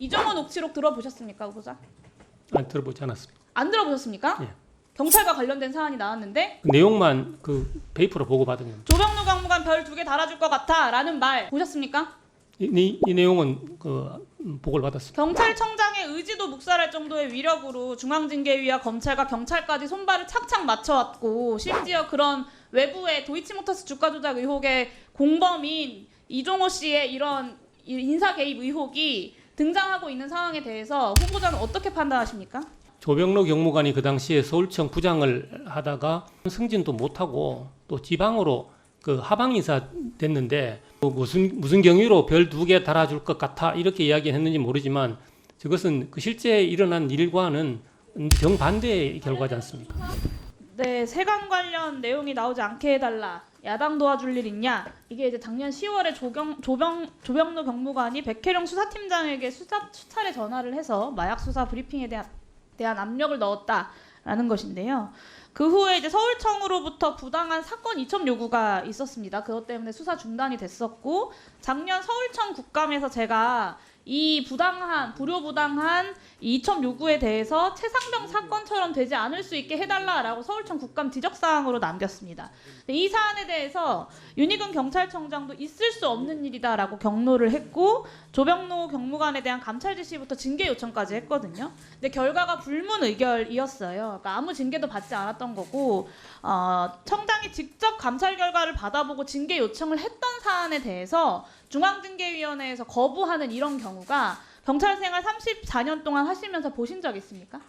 이정원 녹취록 들어보셨습니까, 후보자? 안 들어보지 않았습니다. 안 들어보셨습니까? 예. 경찰과 관련된 사안이 나왔는데 그 내용만 그 페이퍼로 보고받은 겁니다. 조병루 경무관 별 2개 달아줄 것 같아라는 말 보셨습니까? 이 내용은 그 보고를 받았습니다. 경찰청장의 의지도 묵살할 정도의 위력으로 중앙징계위와 검찰과 경찰까지 손발을 착착 맞춰왔고 심지어 그런 외부의 도이치모터스 주가 조작 의혹의 공범인 이종호 씨의 이런 인사 개입 의혹이 등장하고 있는 상황에 대해서 후보자는 어떻게 판단하십니까? 조병로 경무관이 그 당시에 서울청 부장을 하다가 승진도 못하고 또 지방으로 그 하방 인사 됐는데 무슨 경위로 별 2개 달아줄 것 같아 이렇게 이야기했는지 모르지만 저것은 그 실제 일어난 일과는 정반대의 결과지 않습니까? 네, 세관 관련 내용이 나오지 않게 해달라. 야당 도와줄 일 있냐? 이게 이제 작년 10월에 조병로 경무관이 백혜령 수사팀장에게 수차례 전화를 해서 마약 수사 브리핑에 대한 압력을 넣었다라는 것인데요. 그 후에 이제 서울청으로부터 부당한 사건 이첩 요구가 있었습니다. 그것 때문에 수사 중단이 됐었고 작년 서울청 국감에서 제가 이 불효부당한 이첩 요구에 대해서 최상병 사건처럼 되지 않을 수 있게 해달라라고 서울청 국감 지적사항으로 남겼습니다. 이 사안에 대해서 윤희근 경찰청장도 있을 수 없는 일이다라고 경로를 했고 조병로 경무관에 대한 감찰 지시부터 징계 요청까지 했거든요. 근데 결과가 불문의결이었어요. 그러니까 아무 징계도 받지 않았던 거고 청장이 직접 감찰 결과를 받아보고 징계 요청을 했던 사안에 대해서 중앙징계위원회에서 거부하는 이런 경우가 경찰 생활 34년 동안 하시면서 보신 적 있습니까?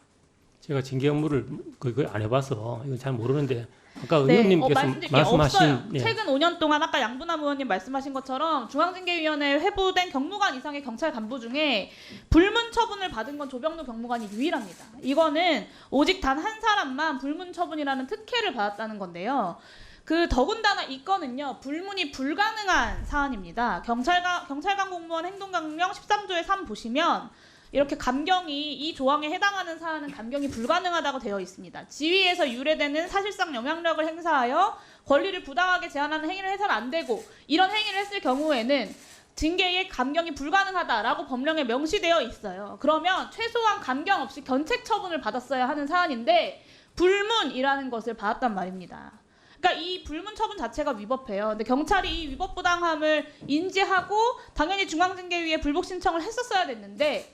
제가 징계 업무를 그걸 안 해봐서 이건 잘 모르는데 아까 네, 의원님께서 말씀드릴게요. 말씀하신 없어요. 예. 최근 5년 동안 아까 양분남 의원님 말씀하신 것처럼 중앙징계위원회에 회부된 경무관 이상의 경찰 간부 중에 불문 처분을 받은 건 조병로 경무관이 유일합니다. 이거는 오직 단 한 사람만 불문 처분이라는 특혜를 받았다는 건데요. 그 더군다나 이 건은요 불문이 불가능한 사안입니다. 경찰관 공무원 행동강령 13조의 3 보시면 이렇게 감경이 이 조항에 해당하는 사안은 감경이 불가능하다고 되어 있습니다. 지위에서 유래되는 사실상 영향력을 행사하여 권리를 부당하게 제한하는 행위를 해서는 안 되고 이런 행위를 했을 경우에는 징계의 감경이 불가능하다라고 법령에 명시되어 있어요. 그러면 최소한 감경 없이 견책 처분을 받았어야 하는 사안인데 불문이라는 것을 받았단 말입니다. 그러니까 이 불문 처분 자체가 위법해요. 근데 경찰이 이 위법 부당함을 인지하고 당연히 중앙징계위에 불복 신청을 했었어야 됐는데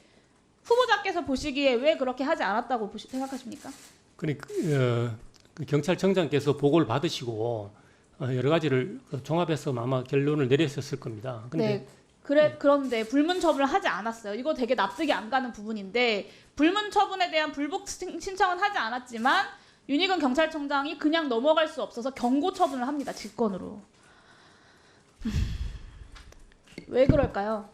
후보자께서 보시기에 왜 그렇게 하지 않았다고 생각하십니까? 그러니까 그 경찰청장께서 보고를 받으시고 여러 가지를 종합해서 아마 결론을 내렸었을 겁니다. 근데 네, 그런데 불문 처분을 하지 않았어요. 이거 되게 납득이 안 가는 부분인데 불문 처분에 대한 불복 신청은 하지 않았지만 윤희근 경찰청장이 그냥 넘어갈 수 없어서 경고 처분을 합니다. 직권으로. 왜 그럴까요?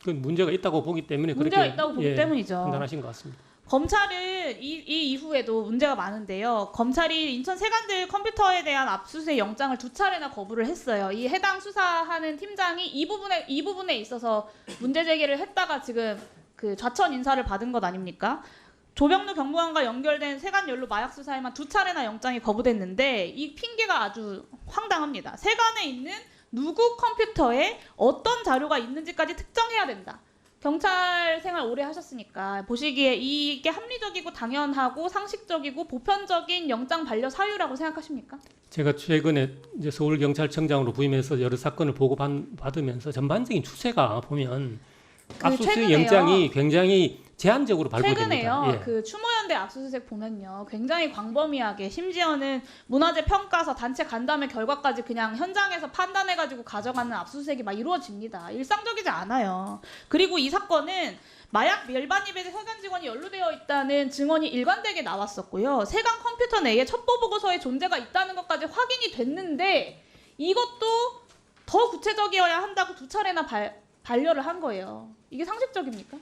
그 문제가 있다고 보기 때문에 문제가 그렇게 있다고 보기 때문이죠. 판단하신 것 같습니다. 검찰은 이 이후에도 문제가 많은데요. 검찰이 인천 세관들 컴퓨터에 대한 압수수색 영장을 2차례나 거부를 했어요. 이 해당 수사하는 팀장이 이 부분에 있어서 문제 제기를 했다가 지금 그 좌천 인사를 받은 것 아닙니까? 조병로 경무관과 연결된 세관 연루 마약 수사에만 2차례나 영장이 거부됐는데 이 핑계가 아주 황당합니다. 세관에 있는 누구 컴퓨터에 어떤 자료가 있는지까지 특정해야 된다. 경찰 생활 오래 하셨으니까 보시기에 이게 합리적이고 당연하고 상식적이고 보편적인 영장 반려 사유라고 생각하십니까? 제가 최근에 이제 서울경찰청장으로 부임해서 여러 사건을 보고받으면서 전반적인 추세가 보면 압수수색 영장이 굉장히 제한적으로 발부됩니다. 최근에요. 예. 그 추모연대 압수수색 보면요. 굉장히 광범위하게 심지어는 문화재 평가서 단체 간담회 결과까지 그냥 현장에서 판단해가지고 가져가는 압수수색이 막 이루어집니다. 일상적이지 않아요. 그리고 이 사건은 마약 일반 입에 세관 직원이 연루되어 있다는 증언이 일관되게 나왔었고요. 세관 컴퓨터 내에 첩보 보고서의 존재가 있다는 것까지 확인이 됐는데 이것도 더 구체적이어야 한다고 2차례나 반려를 한 거예요. 이게 상식적입니까?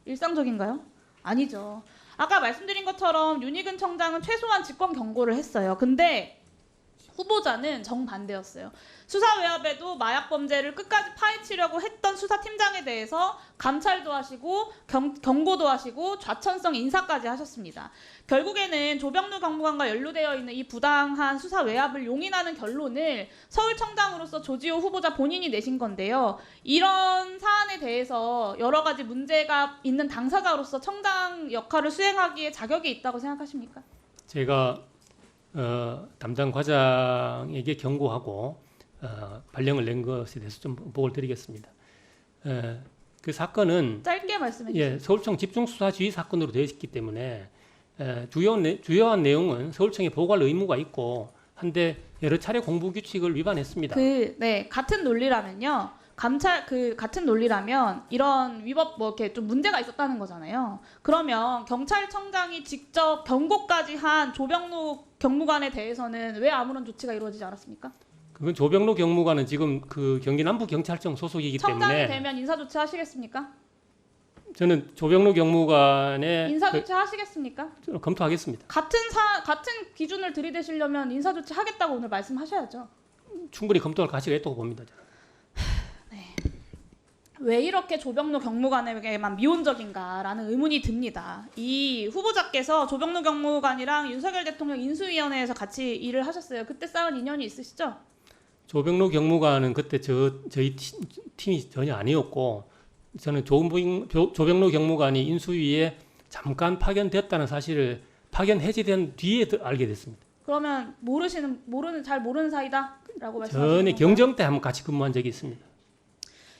일상적인가요? 아니죠. 아까 말씀드린 것처럼 윤희근 청장은 최소한 직권 경고를 했어요. 근데 후보자는 정반대였어요. 수사 외압에도 마약 범죄를 끝까지 파헤치려고 했던 수사팀장에 대해서 감찰도 하시고 경고도 하시고 좌천성 인사까지 하셨습니다. 결국에는 조병루 경무관과 연루되어 있는 이 부당한 수사 외압을 용인하는 결론을 서울청장으로서 조지호 후보자 본인이 내신 건데요. 이런 사안에 대해서 여러 가지 문제가 있는 당사자로서 청장 역할을 수행하기에 자격이 있다고 생각하십니까? 제가 담당 과장에게 경고하고 발령을 낸 것에 대해서 좀 보고를 드리겠습니다. 그 사건은 짧게 말씀해 주세요. 서울청 집중수사지휘 사건으로 되어 있기 때문에 주요한 내용은 서울청에 보고할 의무가 있고 한데 여러 차례 공부 규칙을 위반했습니다. 같은 논리라면요. 같은 논리라면 이런 위법 이렇게 좀 문제가 있었다는 거잖아요. 그러면 경찰청장이 직접 경고까지 한 조병루 경무관에 대해서는 왜 아무런 조치가 이루어지지 않았습니까? 그건 조병루 경무관은 지금 그 경기 남부 경찰청 소속이기 청장이 때문에 되면 인사 조치 하시겠습니까? 저는 조병루 경무관의 인사 조치 하시겠습니까? 검토하겠습니다. 같은 기준을 들이대시려면 인사 조치 하겠다고 오늘 말씀하셔야죠. 충분히 검토할 가치가 있다고 봅니다. 저는. 왜 이렇게 조병루 경무관에게만 미온적인가라는 의문이 듭니다. 이 후보자께서 조병루 경무관이랑 윤석열 대통령 인수위원회에서 같이 일을 하셨어요. 그때 쌓은 인연이 있으시죠? 조병루 경무관은 그때 저희 팀이 전혀 아니었고 저는 조병루 경무관이 인수위에 잠깐 파견됐다는 사실을 파견 해제된 뒤에 알게 됐습니다. 그러면 잘 모르는 사이다라고 말씀하시는 전에 건가요? 경정 때 한번 같이 근무한 적이 있습니다.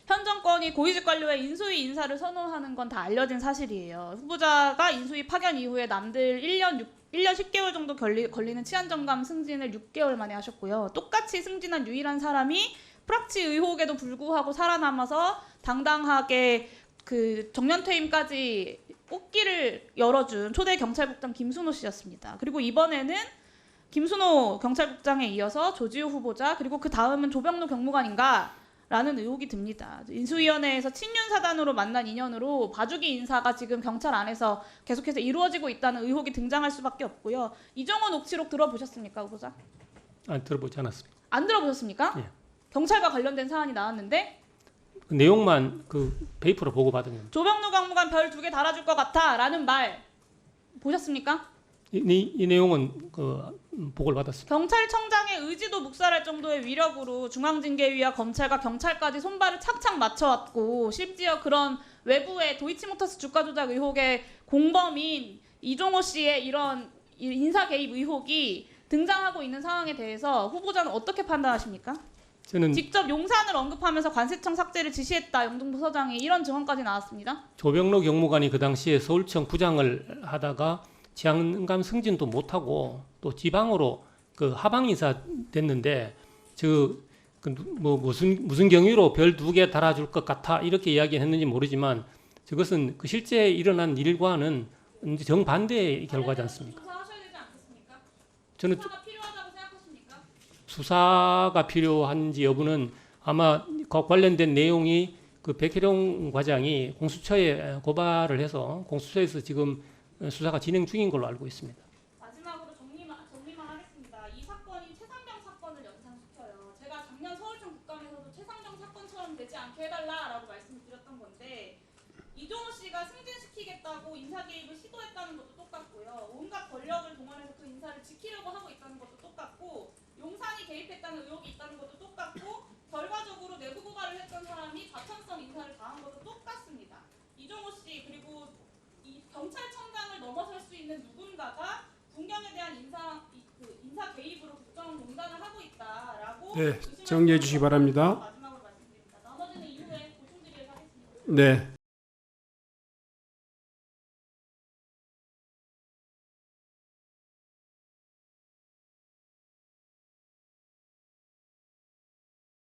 현 정권이 고위직 관료의 인수위 인사를 선호하는 건 다 알려진 사실이에요. 후보자가 인수위 파견 이후에 남들 1년 10개월 정도 걸리는 치안정감 승진을 6개월 만에 하셨고요. 똑같이 승진한 유일한 사람이 프락치 의혹에도 불구하고 살아남아서 당당하게 그 정년퇴임까지 꽃길을 열어준 초대 경찰국장 김순호 씨였습니다. 그리고 이번에는 김순호 경찰국장에 이어서 조지호 후보자 그리고 그 다음은 조병루 경무관인가? 라는 의혹이 듭니다. 인수위원회에서 친윤사단으로 만난 인연으로 봐주기 인사가 지금 경찰 안에서 계속해서 이루어지고 있다는 의혹이 등장할 수밖에 없고요. 이정원 옥치록 들어보셨습니까, 후보자? 들어보지 않았습니다. 안 들어보셨습니까? 예. 경찰과 관련된 사안이 나왔는데 그 내용만 그 페이퍼로 보고받은 겁니다. 조병루 경무관 별 2개 달아줄 것 같아 라는 말 보셨습니까? 이 내용은 보고를 받았습니다. 경찰청장의 의지도 묵살할 정도의 위력으로 중앙징계위와 검찰과 경찰까지 손발을 착착 맞춰왔고 심지어 그런 외부의 도이치모터스 주가 조작 의혹의 공범인 이종호 씨의 이런 인사 개입 의혹이 등장하고 있는 상황에 대해서 후보자는 어떻게 판단하십니까? 저는 직접 용산을 언급하면서 관세청 삭제를 지시했다. 영등포 서장이 이런 증언까지 나왔습니다. 조병로 경무관이 그 당시에 서울청 부장을 하다가 지방감 승진도 못하고 또 지방으로 그 하방 인사 됐는데 무슨 경위로 별 2개 달아줄 것 같아 이렇게 이야기했는지 모르지만 저것은 그 실제 일어난 일과는 정반대의 결과지 않습니까? 수사하셔야 되지 않겠습니까? 저는 수사가 필요하다고 생각하십니까? 수사가 필요한지 여부는 아마 관련된 내용이 그 백혜령 과장이 공수처에 고발을 해서 공수처에서 지금 수사가 진행 중인 걸로 알고 있습니다. 마지막으로 정리만 하겠습니다. 이 사건이 최상병 사건을 연상시켜요. 제가 작년 서울청 국감에서도 최상병 사건처럼 되지 않게 해달라라고 말씀을 드렸던 건데 이종호 씨가 승진시키겠다고 인사 개입을 시도했다는 것도 똑같고요. 온갖 권력을 동원해서 그 인사를 지키려고 하고 있다는 것도 똑같고 용산이 개입했다는 의혹이 있다는 것도 똑같고 결과적으로 내부 고발을 했던 사람이 좌천성 인사를 당한 것도 똑같습니다. 이종호 씨 그리고 이 경찰청장을 넘어설 수 있는 누군가가 군경에 대한 인사 개입으로 국정농단을 하고 있다라고 네, 정리해 주시기 바랍니다. 마지막으로 말씀드립니다. 나머지는 이후에 보충 드리도록 하겠습니다. 네.